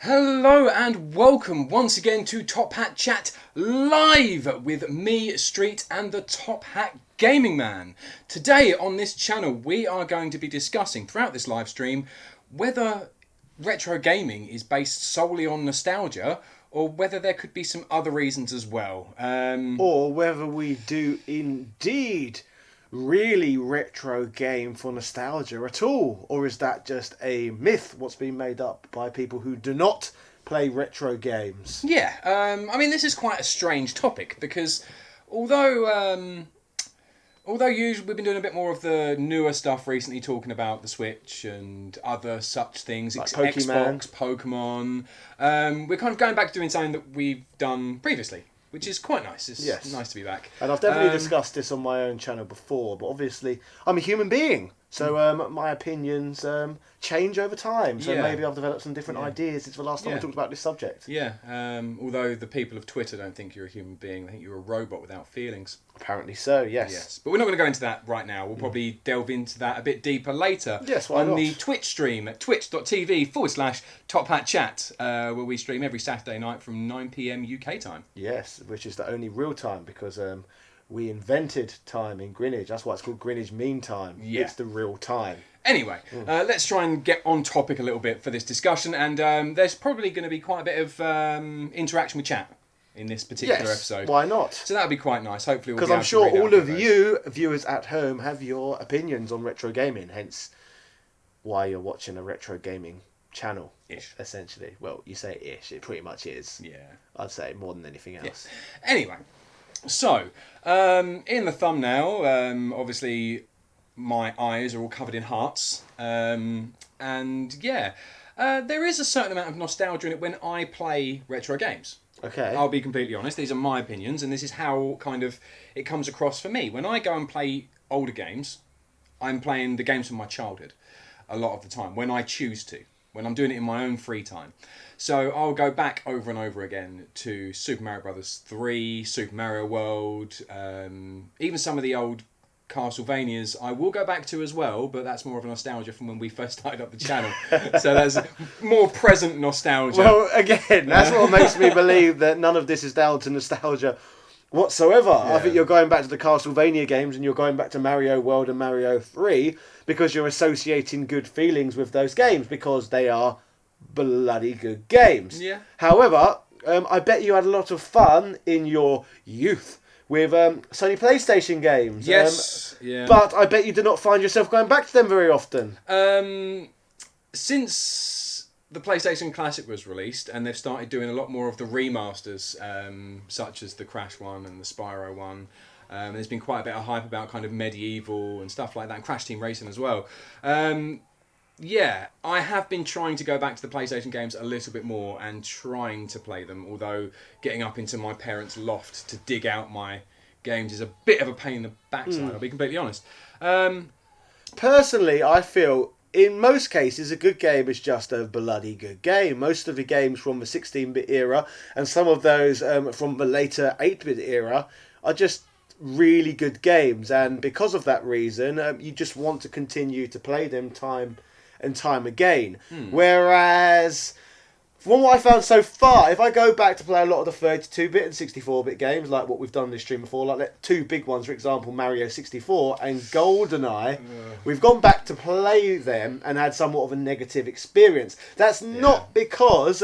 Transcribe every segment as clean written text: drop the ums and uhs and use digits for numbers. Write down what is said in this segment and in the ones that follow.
Hello and welcome once again to Top Hat Chat live with me, Street, and the Top Hat Gaming Man. Today on this channel we are going to be discussing throughout this live stream whether retro gaming is based solely on nostalgia or whether there could be some other reasons as well. Or whether we do indeed really retro game for nostalgia at all, or is that just a myth what's been made up by people who do not play retro games? Yeah, I mean this is quite a strange topic because although we've been doing a bit more of the newer stuff recently, talking about the Switch and other such things, Like Xbox, Pokemon, we're kind of going back to doing something that we've done previously, which is quite nice. It's nice to be back. And I've definitely discussed this on my own channel before, but obviously I'm a human being, so my opinions change over time. So maybe I've developed some different ideas since the last time we talked about this subject. Yeah, although the people of Twitter don't think you're a human being, they think you're a robot without feelings. Apparently so, yes. Yes, but we're not going to go into that right now. We'll probably delve into that a bit deeper later. Yes, why on not? the Twitch stream at twitch.tv/Top Hat Chat, where we stream every Saturday night from 9 PM UK time. Yes, which is the only real time because we invented time in Greenwich. That's why it's called Greenwich Mean Time. Yeah. It's the real time. Anyway, let's try and get on topic a little bit for this discussion, and there's probably going to be quite a bit of interaction with chat in this particular episode. Why not? So that would be quite nice. Hopefully, we'll Because be I'm able to sure read out all of those. you viewers at home have your opinions on retro gaming, hence why you're watching a retro gaming channel. Ish. Essentially. Well, you say ish, it pretty much is. Yeah. I'd say more than anything else. Anyway, so in the thumbnail, obviously my eyes are all covered in hearts, and there is a certain amount of nostalgia in it when I play retro games. Okay. I'll be completely honest. These are my opinions, and this is how kind of it comes across for me. When I go and play older games, I'm playing the games from my childhood a lot of the time, when I choose to, when I'm doing it in my own free time. So I'll go back over and over again to Super Mario Brothers 3, Super Mario World, even some of the old Castlevanias I will go back to as well, but that's more of a nostalgia from when we first started up the channel. So there's more present nostalgia. Well, again, that's what makes me believe that none of this is down to nostalgia whatsoever. Yeah. I think you're going back to the Castlevania games and you're going back to Mario World and Mario 3 because you're associating good feelings with those games because they are bloody good games. Yeah. However, I bet you had a lot of fun in your youth with Sony PlayStation games. Yes. But I bet you do not find yourself going back to them very often. Since the PlayStation Classic was released, and they've started doing a lot more of the remasters, such as the Crash one and the Spyro one. There's been quite a bit of hype about kind of Medieval and stuff like that, and Crash Team Racing as well. I have been trying to go back to the PlayStation games a little bit more and trying to play them, although getting up into my parents' loft to dig out my games is a bit of a pain in the backside, I'll be completely honest. Personally, I feel in most cases a good game is just a bloody good game. Most of the games from the 16-bit era and some of those from the later 8-bit era are just really good games, and because of that reason you just want to continue to play them time and time again. Whereas from what I found so far, if I go back to play a lot of the 32-bit and 64-bit games, like what we've done in this stream before, like two big ones, for example, Mario 64 and GoldenEye, we've gone back to play them and had somewhat of a negative experience. That's not because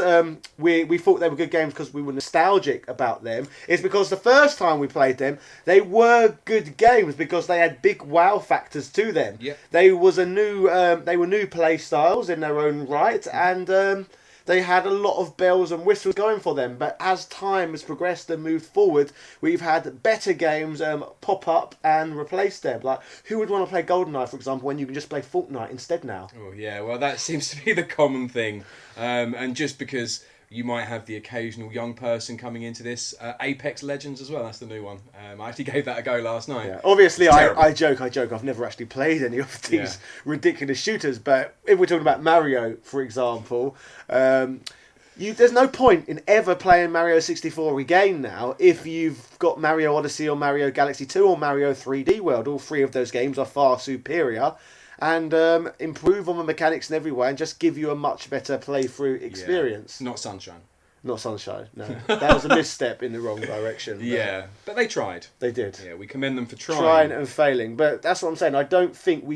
we thought they were good games because we were nostalgic about them. It's because the first time we played them, they were good games because they had big wow factors to them. Yep. They were new play styles in their own right, and they had a lot of bells and whistles going for them. But as time has progressed and moved forward, we've had better games pop up and replace them. Like, who would want to play GoldenEye, for example, when you can just play Fortnite instead now? Oh yeah, well that seems to be the common thing, and just because you might have the occasional young person coming into this, Apex Legends as well, that's the new one. I actually gave that a go last night. Yeah. Obviously, Terrible. I joke. I've never actually played any of these ridiculous shooters, but if we're talking about Mario, for example, there's no point in ever playing Mario 64 again now if you've got Mario Odyssey or Mario Galaxy 2 or Mario 3D World. All three of those games are far superior. and improve on the mechanics in every way and just give you a much better playthrough experience. Not Sunshine. Not Sunshine, no. That was a misstep in the wrong direction. Yeah, but they tried. They did. Yeah, we commend them for trying. Trying and failing. But that's what I'm saying. I don't think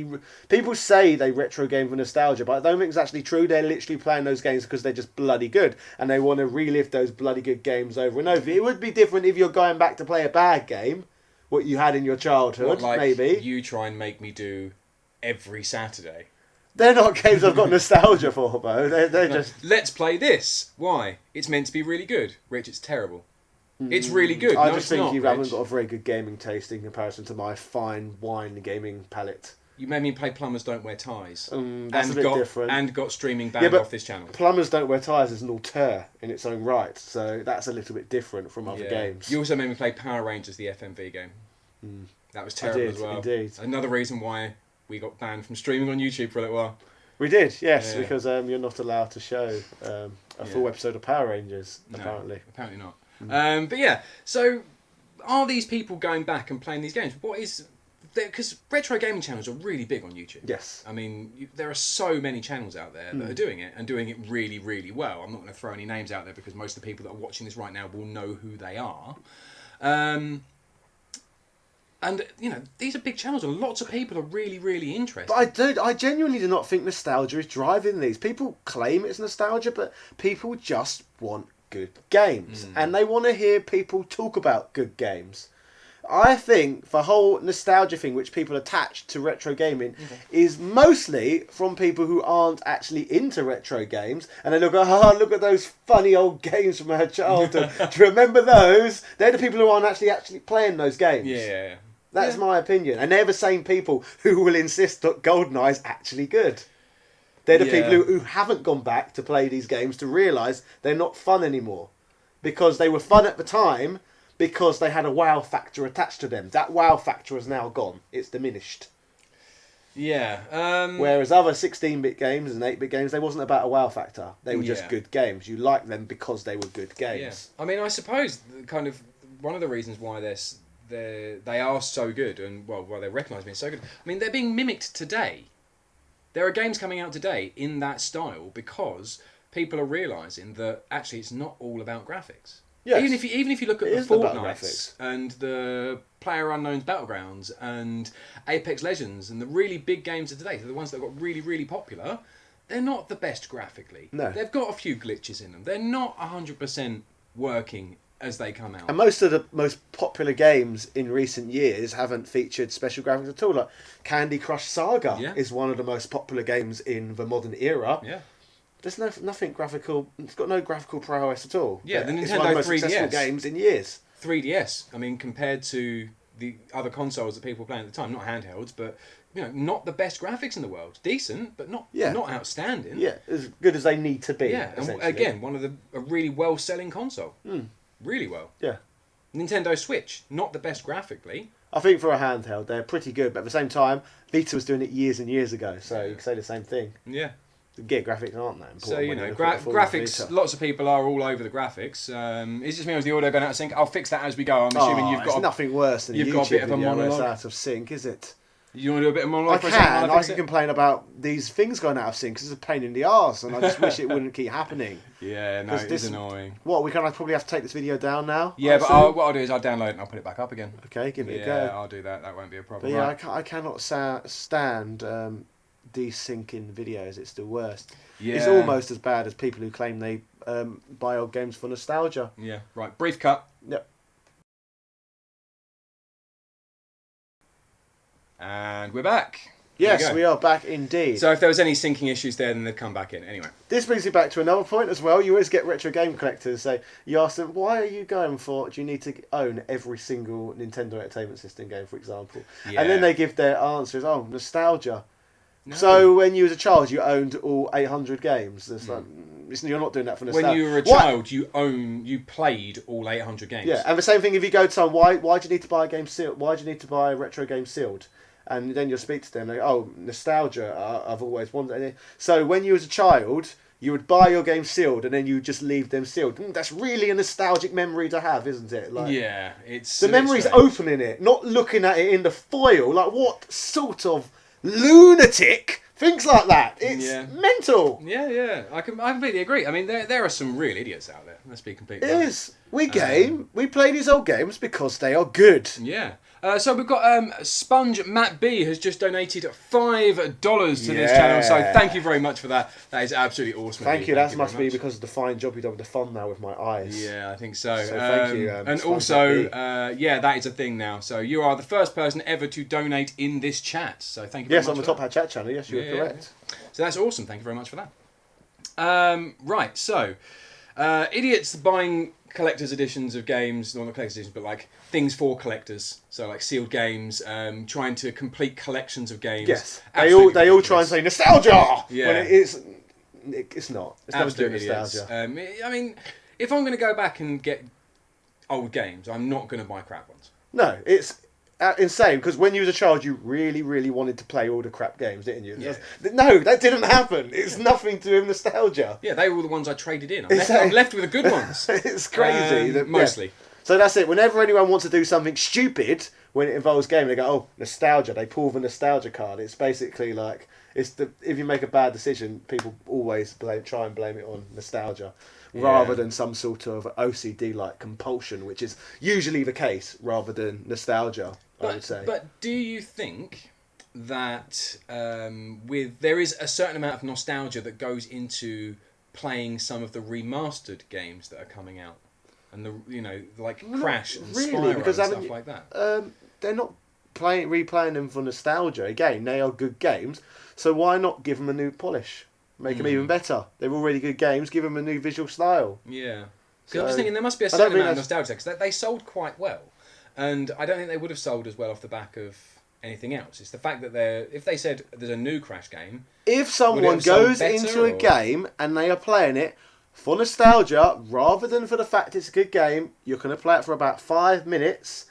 people say they retro game for nostalgia, but I don't think it's actually true. They're literally playing those games because they're just bloody good. And they want to relive those bloody good games over and over. It would be different if you're going back to play a bad game, what you had in your childhood, maybe. You try and make me do every Saturday. They're not games I've got nostalgia for, Bo. They're just... Let's play this. Why? It's meant to be really good. Rich, it's terrible. It's really good. I no, just think you haven't Rich. got a very good gaming taste in comparison to my fine wine gaming palette. You made me play Plumbers Don't Wear Ties. That's a bit different. And got streaming banned off this channel. Plumbers Don't Wear Ties is an auteur in its own right, so that's a little bit different from other games. You also made me play Power Rangers, the FMV game. That was terrible as well. Indeed. Another reason why we got banned from streaming on YouTube for a little while. We did, yes, because you're not allowed to show a full episode of Power Rangers, apparently. No, apparently not. But yeah, so are these people going back and playing these games? What is... Because retro gaming channels are really big on YouTube. Yes. I mean, there are so many channels out there that are doing it, and doing it really, really well. I'm not going to throw any names out there because most of the people that are watching this right now will know who they are. And, you know, these are big channels and lots of people are really, really interested. But I genuinely do not think nostalgia is driving these. People claim it's nostalgia, but people just want good games. And they want to hear people talk about good games. I think the whole nostalgia thing which people attach to retro gaming is mostly from people who aren't actually into retro games, and they look at those funny old games from our childhood. Do you remember those? They're the people who aren't actually playing those games. Yeah. That's my opinion. And they're the same people who will insist that GoldenEye is actually good. They're the people who haven't gone back to play these games to realise they're not fun anymore. Because they were fun at the time, because they had a wow factor attached to them. That wow factor is now gone. It's diminished. Yeah. Whereas other 16-bit games and 8-bit games, they wasn't about a wow factor. They were just good games. You liked them because they were good games. Yeah. I mean, I suppose kind of one of the reasons why they are so good, and why they recognise being so good. I mean, they're being mimicked today. There are games coming out today in that style because people are realising that actually it's not all about graphics. Yes. Even if you look at the Fortnites and the PlayerUnknown's Battlegrounds and Apex Legends and the really big games of today, the ones that got really, really popular, they're not the best graphically. No. They've got a few glitches in them. They're not 100% working as they come out. And most of the most popular games in recent years haven't featured special graphics at all. Like Candy Crush Saga is one of the most popular games in the modern era. Yeah. There's nothing graphical. It's got no graphical prowess at all. Yeah, the Nintendo 3DS. It's one of the most successful games in years. 3DS. I mean, compared to the other consoles that people were playing at the time, not handhelds, but you know, not the best graphics in the world. Decent, but not outstanding. Yeah, as good as they need to be. Yeah, and again, a really well-selling console. Really well. Yeah. Nintendo Switch, not the best graphically. I think for a handheld, they're pretty good, but at the same time, Vita was doing it years and years ago, so you can say the same thing. Yeah. Yeah, graphics aren't that important. So, you know, graphics, lots of people are all over the graphics. It's just me with the audio going out of sync. I'll fix that as we go. I'm assuming you've got... It's nothing worse than you've a YouTube got a bit of a video monologue. where it's out of sync, is it? You want to do a bit of monologue? I can complain about these things going out of sync because it's a pain in the arse, and I just wish it wouldn't keep happening. Yeah, no, it's annoying. What, we probably have to take this video down now? Yeah, but what I'll do is I'll download it and I'll put it back up again. Okay, give it a go. Yeah, I'll do that. That won't be a problem. But yeah, I cannot stand desyncing videos. It's the worst. Yeah. It's almost as bad as people who claim they buy old games for nostalgia. Yeah, right. Brief cut. Yep. And we're back. Yes, we are back indeed. So if there was any syncing issues there, then they'd come back in. Anyway. This brings me back to another point as well. You always get retro game collectors say, you ask them, why are you going for, do you need to own every single Nintendo Entertainment System game, for example? Yeah. And then they give their answers, nostalgia. No. So when you was a child, you owned all 800 games. It's like, you're not doing that for nostalgia. When you were a child, you played all 800 games. Yeah, and the same thing if you go to someone, why do you need to buy a game sealed? Why do you need to buy a retro game sealed? And then you'll speak to them, like, nostalgia, I've always wanted. So when you was a child, you would buy your game sealed, and then you just leave them sealed. That's really a nostalgic memory to have, isn't it? Like, yeah, it's... The memory's opening it, not looking at it in the foil. Like, what sort of lunatic thinks like that. It's mental. Yeah. I completely agree. I mean, there are some real idiots out there. Let's be completely honest. We play these old games because they are good. Yeah. So we've got Sponge Matt B has just donated $5 to this channel. So thank you very much for that. That is absolutely awesome. Thank you. That must be because of the fine job you've done with the font now with my eyes. Yeah, I think so. So thank you. And also, that is a thing now. So you are the first person ever to donate in this chat. So thank you very much. Yes, on the Top Hat Chat channel. Yes, you're correct. Yeah. So that's awesome. Thank you very much for that. Right. So idiots buying collector's editions of games, not collector's editions, but like things for collectors. So like sealed games, trying to complete collections of games. Yes, they all try and say nostalgia. Yeah, when it's not. It's never doing nostalgia. I mean, if I'm going to go back and get old games, I'm not going to buy crap ones. No, it's insane because when you was a child, you really, really wanted to play all the crap games, didn't you? Yeah. No, that didn't happen. It's nothing to do with nostalgia. Yeah, they were the ones I traded in. I'm left with the good ones. It's crazy. Mostly. Yeah. So that's it. Whenever anyone wants to do something stupid when it involves game, they go, "Oh, nostalgia." They pull the nostalgia card. It's basically like if you make a bad decision, people always try and blame it on nostalgia. Rather than some sort of OCD like compulsion, which is usually the case, rather than nostalgia, I would say. But do you think that there is a certain amount of nostalgia that goes into playing some of the remastered games that are coming out, and Crash and Spyro and stuff like that? They're not replaying them for nostalgia. Again, they are good games, so why not give them a new polish? Make them even better. They're already good games. Give them a new visual style. Yeah. So I'm just thinking there must be a certain amount of nostalgia because they sold quite well, and I don't think they would have sold as well off the back of anything else. It's the fact that if they said there's a new Crash game, if someone goes into a game and they are playing it for nostalgia rather than for the fact it's a good game, you're going to play it for about 5 minutes,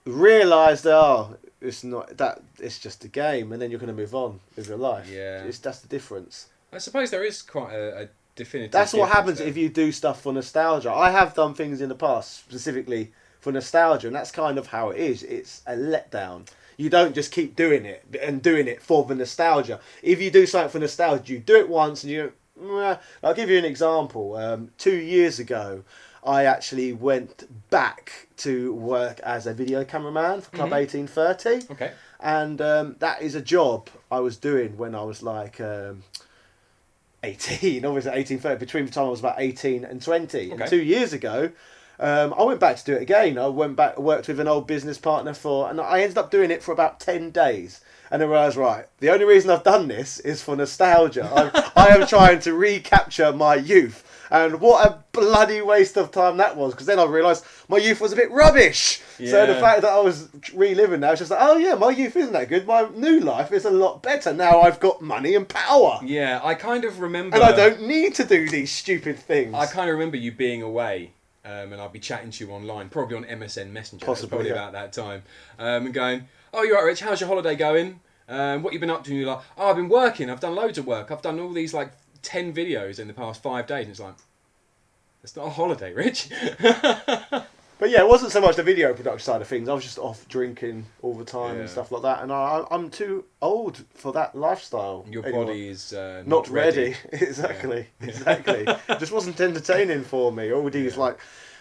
realise that it's not that, it's just a game, and then you're going to move on with your life. Yeah, that's the difference. I suppose there is quite a definitive. That's what happens if you do stuff for nostalgia. I have done things in the past specifically for nostalgia, and that's kind of how it is. It's a letdown. You don't just keep doing it for the nostalgia. If you do something for nostalgia, you do it once, and I'll give you an example. 2 years ago, I actually went back to work as a video cameraman for Club 1830. Okay. And that is a job I was doing when I was like 18, obviously 1830, between the time I was about 18 and 20. Okay. And 2 years ago, I went back to do it again. I went back, worked with an old business partner and I ended up doing it for about 10 days. And I realised, right, the only reason I've done this is for nostalgia. I am trying to recapture my youth. And what a bloody waste of time that was, because then I realised my youth was a bit rubbish. Yeah. So the fact that I was reliving that, it's just like, oh yeah, my youth isn't that good. My new life is a lot better. Now I've got money and power. Yeah, I kind of remember... And I don't need to do these stupid things. I kind of remember you being away, and I'd be chatting to you online, probably on MSN Messenger. Possibly, probably about that time. And going, oh, you're right, Rich, how's your holiday going? What you been up to? And you're like, oh, I've been working. I've done loads of work. I've done all these 10 videos in the past 5 days. And it's like, it's not a holiday, Rich. But yeah, it wasn't so much the video production side of things. I was just off drinking all the time and stuff like that. And I'm too old for that lifestyle. Your body is not ready. Exactly. Yeah. Exactly. It just wasn't entertaining for me. All these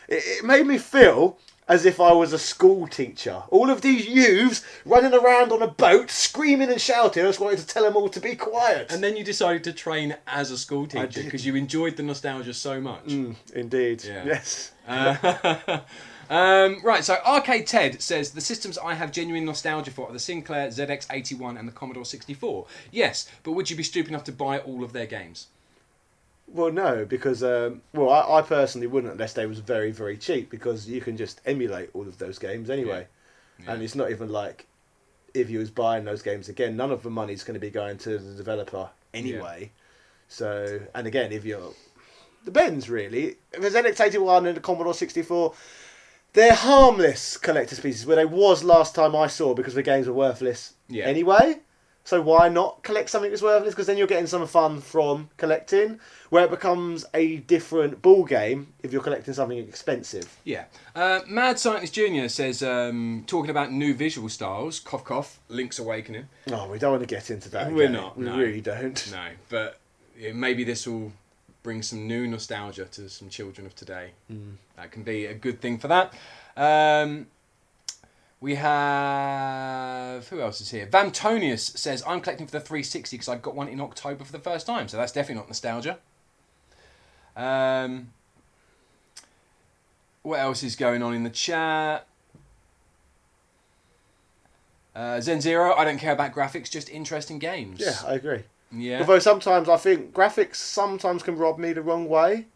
it made me feel as if I was a school teacher. All of these youths running around on a boat, screaming and shouting. I just wanted to tell them all to be quiet. And then you decided to train as a school teacher because you enjoyed the nostalgia so much. Indeed. Yeah. Yes. Right, so Arcade Ted says, the systems I have genuine nostalgia for are the Sinclair ZX81 and the Commodore 64. Yes, but would you be stupid enough to buy all of their games? Well, no, because I personally wouldn't unless they was very, very cheap, because you can just emulate all of those games anyway. Yeah. And it's not even like if you was buying those games again, none of the money's going to be going to the developer anyway. Yeah. So, and again, if you're... Depends, really. If there's ZX81 and the Commodore 64, they're harmless collector's pieces, where they was last time I saw, because the games were worthless anyway. So why not collect something that's worthless? Because then you're getting some fun from collecting, where it becomes a different ball game if you're collecting something expensive. Yeah. Mad Scientist Junior says, talking about new visual styles, cough cough, Link's Awakening. No, we don't want to get into that. We're again. not. We No. really don't. No, but maybe this will bring some new nostalgia to some children of today. That can be a good thing for that. We have... Who else is here? Vamtonius says, I'm collecting for the 360 because I got one in October for the first time. So that's definitely not nostalgia. What else is going on in the chat? Zen Zero, I don't care about graphics, just interesting games. Yeah, I agree. Yeah. Although sometimes I think graphics sometimes can rub me the wrong way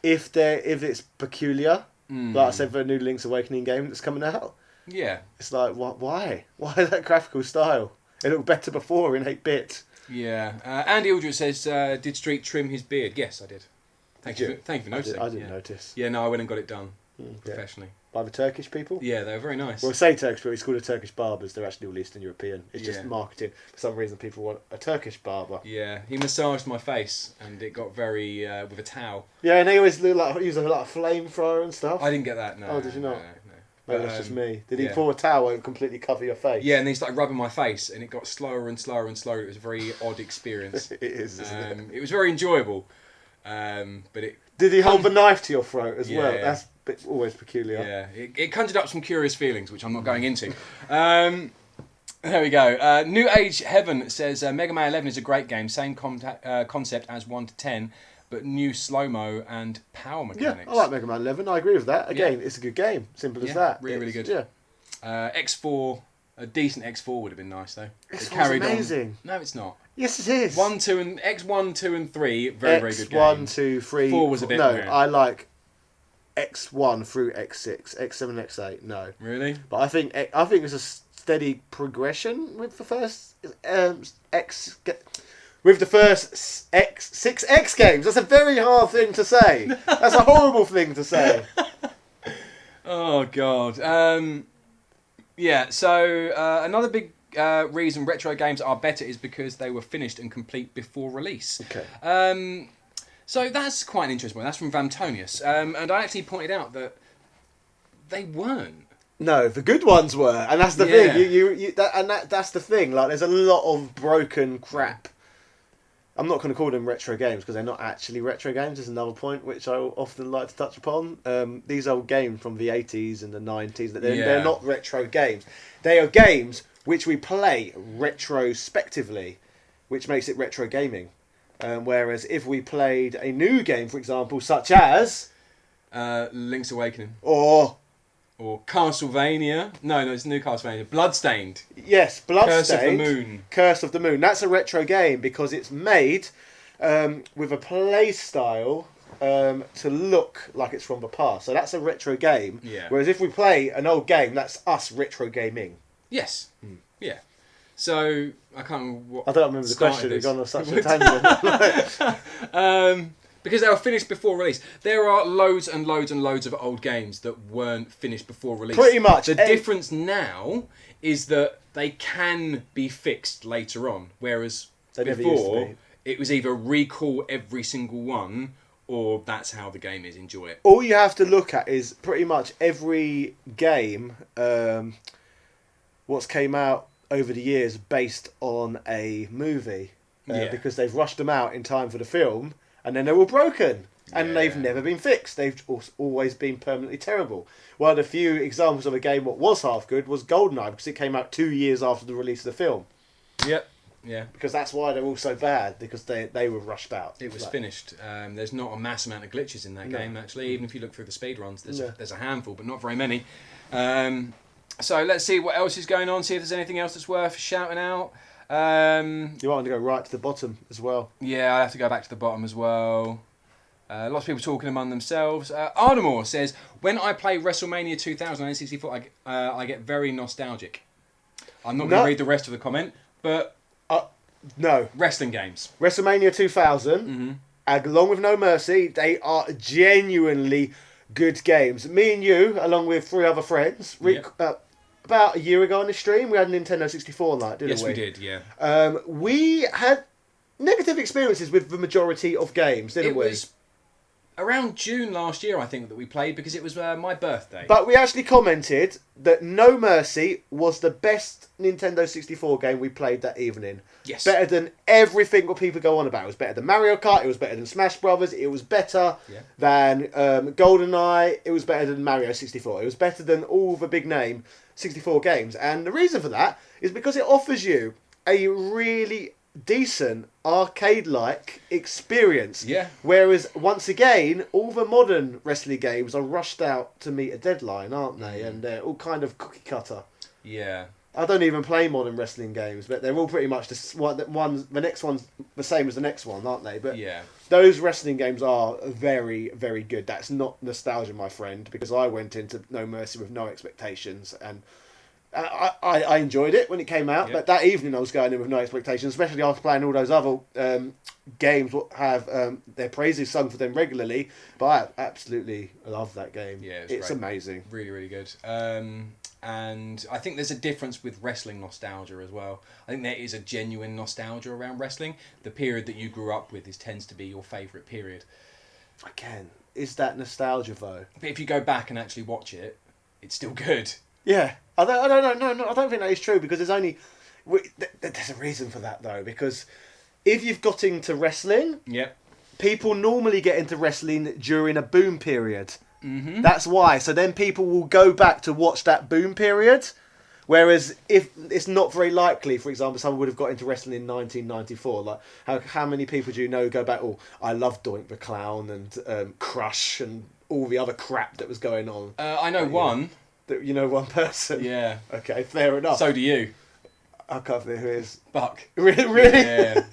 if it's peculiar. Like I said, for a new Link's Awakening game that's coming out. Yeah. It's like, why? Why that graphical style? It looked better before in 8-bit. Yeah. Andy Aldrich says, did Street trim his beard? Yes, I did. Thank you for noticing. I didn't notice. Yeah, no, I went and got it done professionally. By the Turkish people? Yeah, they were very nice. Well, say Turkish, but it's called a Turkish barbers. They're actually all Eastern European. It's just Yeah. marketing. For some reason, people want a Turkish barber. Yeah, he massaged my face and it got very with a towel. Yeah, and they always look like use a lot of flamethrower and stuff. I didn't get that. No. Oh, did you not? No. Maybe that's just me. Did he yeah. pull a towel and completely cover your face? Yeah, and then he started rubbing my face, and it got slower and slower and slower. It was a very odd experience. It is, isn't it? It was very enjoyable, but it. Did he hold the knife to your throat as well? Yeah. That's always peculiar. Yeah, it conjured up some curious feelings, which I'm not going into. There we go. New Age Heaven says Mega Man 11 is a great game, same concept as 1 to 10, but new slow-mo and power mechanics. Yeah, I like Mega Man 11. I agree with that. Again, it's a good game. Simple as that. Really good. Yeah. X4, a decent X4 would have been nice though. X4's amazing. On. No, it's not. Yes, it is. X1, 2, and 3, very very good X1, games. 2, 3. 4 was a bit. No, weird. I like X1 through X6, X7, X8. No, Really? but I think it's a steady progression with the first with the first six games. That's a very hard thing to say. That's a horrible thing to say. Oh god. Yeah. So another big reason retro games are better is because they were finished and complete before release. Okay. So that's quite an interesting one. That's from Vamtonius. And I actually pointed out that they weren't. No, the good ones were, and that's the thing. That's the thing. Like, there's a lot of broken crap. I'm not going to call them retro games because they're not actually retro games. There's another point which I often like to touch upon. These old games from the 80s and the 90s, they're not retro games. They are games which we play retrospectively, which makes it retro gaming. Whereas if we played a new game, for example, such as Link's Awakening or Castlevania. No, it's new Castlevania. Bloodstained. Yes, Bloodstained. Curse of the Moon. Curse of the Moon. That's a retro game because it's made with a play style to look like it's from the past. So that's a retro game. Yeah. Whereas if we play an old game, that's us retro gaming. Yes. Yeah. So I can't remember what. I don't remember the question. We've gone on such a tangent. Because they were finished before release. There are loads and loads and loads of old games that weren't finished before release. Pretty much. The difference now is that they can be fixed later on, whereas before it was either recall every single one or that's how the game is. Enjoy it. All you have to look at is pretty much every game what's came out over the years based on a movie. Because they've rushed them out in time for the film. And then they're all broken. And they've never been fixed. They've always been permanently terrible. One of the few examples of a game what was half good was GoldenEye, because it came out 2 years after the release of the film. Yep. Yeah. Because that's why they're all so bad, because they were rushed out. It was finished. There's not a mass amount of glitches in that game, actually. Even if you look through the speedruns, there's a handful, but not very many. So let's see what else is going on, see if there's anything else that's worth shouting out. You want to go right to the bottom as well. Yeah, I have to go back to the bottom as well. Lots of people talking among themselves. Ardamore says, when I play WrestleMania 2000 on N64, I get very nostalgic. I'm not going to read the rest of the comment, but... No. Wrestling games. WrestleMania 2000, along with No Mercy, they are genuinely good games. Me and you, along with 3 other friends, about a year ago on the stream, we had a Nintendo 64 night, didn't we? Yes, we did, yeah. We had negative experiences with the majority of games, didn't we? It was around June last year, I think, that we played, because it was my birthday. But we actually commented that No Mercy was the best Nintendo 64 game we played that evening. Yes. Better than everything what people go on about. It was better than Mario Kart, it was better than Smash Brothers, it was better than GoldenEye, it was better than Mario 64. It was better than all the big name 64 games. And the reason for that is because it offers you a really decent arcade-like experience. Yeah. Whereas, once again, all the modern wrestling games are rushed out to meet a deadline, aren't they? And they're all kind of cookie cutter. Yeah. I don't even play modern wrestling games, but they're all pretty much the next one's the same as the next one, aren't they? But Yeah. those wrestling games are very, very good. That's not nostalgia, my friend, because I went into No Mercy with no expectations, and I enjoyed it when it came out, but that evening I was going in with no expectations, especially after playing all those other games that have their praises sung for them regularly. But I absolutely love that game. Yeah, it's great. amazing. Really, really good. And I think there's a difference with wrestling nostalgia as well. I think there is a genuine nostalgia around wrestling. The period that you grew up with tends to be your favourite period. Again, is that nostalgia though? But if you go back and actually watch it, it's still good. Yeah, I don't think that is true, because there's a reason for that though, because if you've got into wrestling, people normally get into wrestling during a boom period. Mm-hmm. That's why. So then people will go back to watch that boom period. Whereas if it's not very likely, for example, someone would have got into wrestling in 1994. Like how many people do you know go back? Oh, I love Doink the Clown and Crush and all the other crap that was going on. I know one. You know one person. Yeah. Okay, fair enough. So do you. I can't think who it is. Buck. Really? Yeah.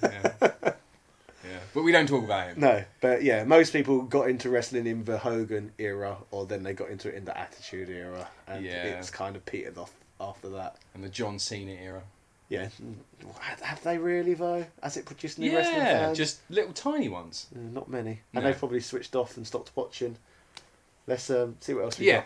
But we don't talk about him. No, but yeah, most people got into wrestling in the Hogan era, or then they got into it in the Attitude era, and it's kind of petered off after that. And the John Cena era. Yeah. Have they really, though? Has it produced new wrestling fans? Yeah, just little tiny ones. Not many. No. And they've probably switched off and stopped watching. Let's see what else we got.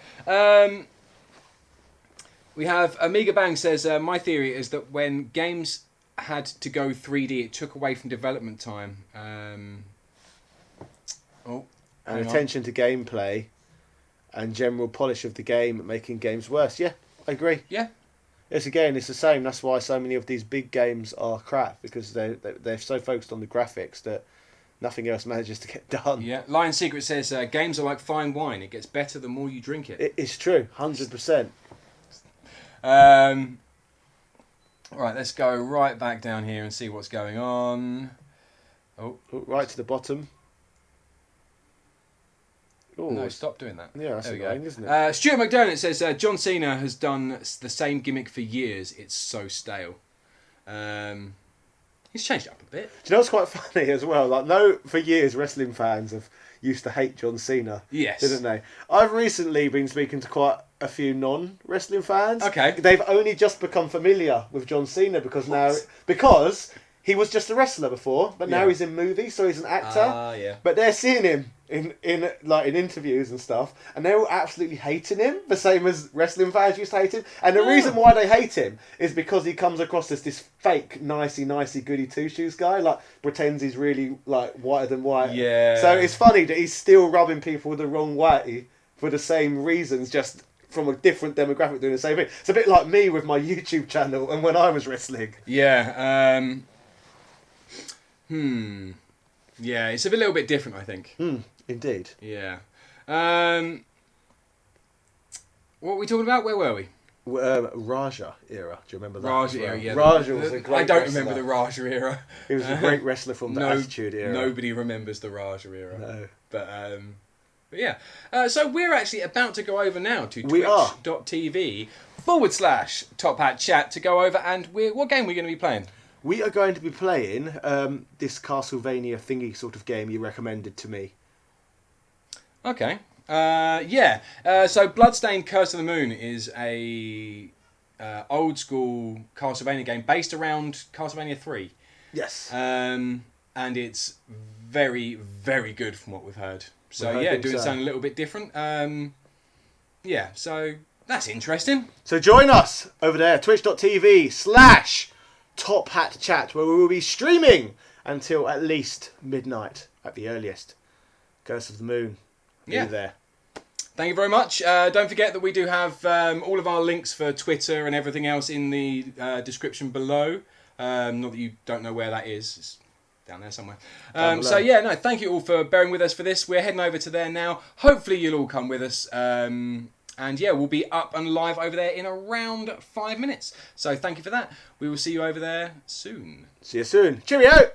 We have Amiga Bang says, my theory is that when games had to go 3D, it took away from development time. And attention to gameplay and general polish of the game, making games worse. Yeah, I agree. Yeah. It's the same. That's why so many of these big games are crap, because they're so focused on the graphics that nothing else manages to get done. Yeah. Lion Secret says, games are like fine wine. It gets better the more you drink it. It's true, 100%. Right, let's go right back down here and see what's going on. Oh, right to the bottom. Ooh. No, stop doing that. Yeah, that's annoying, isn't it? Stuart McDermott says, John Cena has done the same gimmick for years. It's so stale. He's changed it up a bit. Do you know what's quite funny as well? For years, wrestling fans have used to hate John Cena. Yes. Didn't they? I've recently been speaking to quite a few non-wrestling fans. Okay. They've only just become familiar with John Cena because he was just a wrestler before, but now he's in movies, so he's an actor. Yeah. But they're seeing him in interviews and stuff, and they're all absolutely hating him, the same as wrestling fans used to hate him. And the reason why they hate him is because he comes across as this fake nicey goody two shoes guy, pretends he's really whiter than white. Yeah. So it's funny that he's still rubbing people the wrong way for the same reasons, just from a different demographic doing the same thing. It's a bit like me with my YouTube channel and when I was wrestling. Yeah. Yeah, it's a little bit different, I think. Indeed. Yeah. What were we talking about? Where were we? Raja era. Do you remember that? Raja era, yeah. Raja was a great I don't wrestler. remember the Raja era. He was a great wrestler from the Attitude era. Nobody remembers the Raja era. No. But yeah. So we're actually about to go over now to twitch.tv/Top Hat Chat to go over, and what game are we going to be playing? We are going to be playing this Castlevania thingy sort of game you recommended to me. Okay. So Bloodstained Curse of the Moon is a old school Castlevania game based around Castlevania 3. Yes. And it's very, very good from what we've heard. So doing something a little bit different. So That's interesting. So join us over there, twitch.tv/Top Hat Chat, where we will be streaming until at least midnight at the earliest. Ghost of the Moon. Yeah. There. Thank you very much. Don't forget that we do have all of our links for Twitter and everything else in the description below. Not that you don't know where that is. It's down there somewhere. So yeah, no, thank you all for bearing with us for this. We're heading over to there now. Hopefully you'll all come with us. And yeah, we'll be up and live over there in around 5 minutes. So thank you for that. We will see you over there soon. See you soon. Cheerio!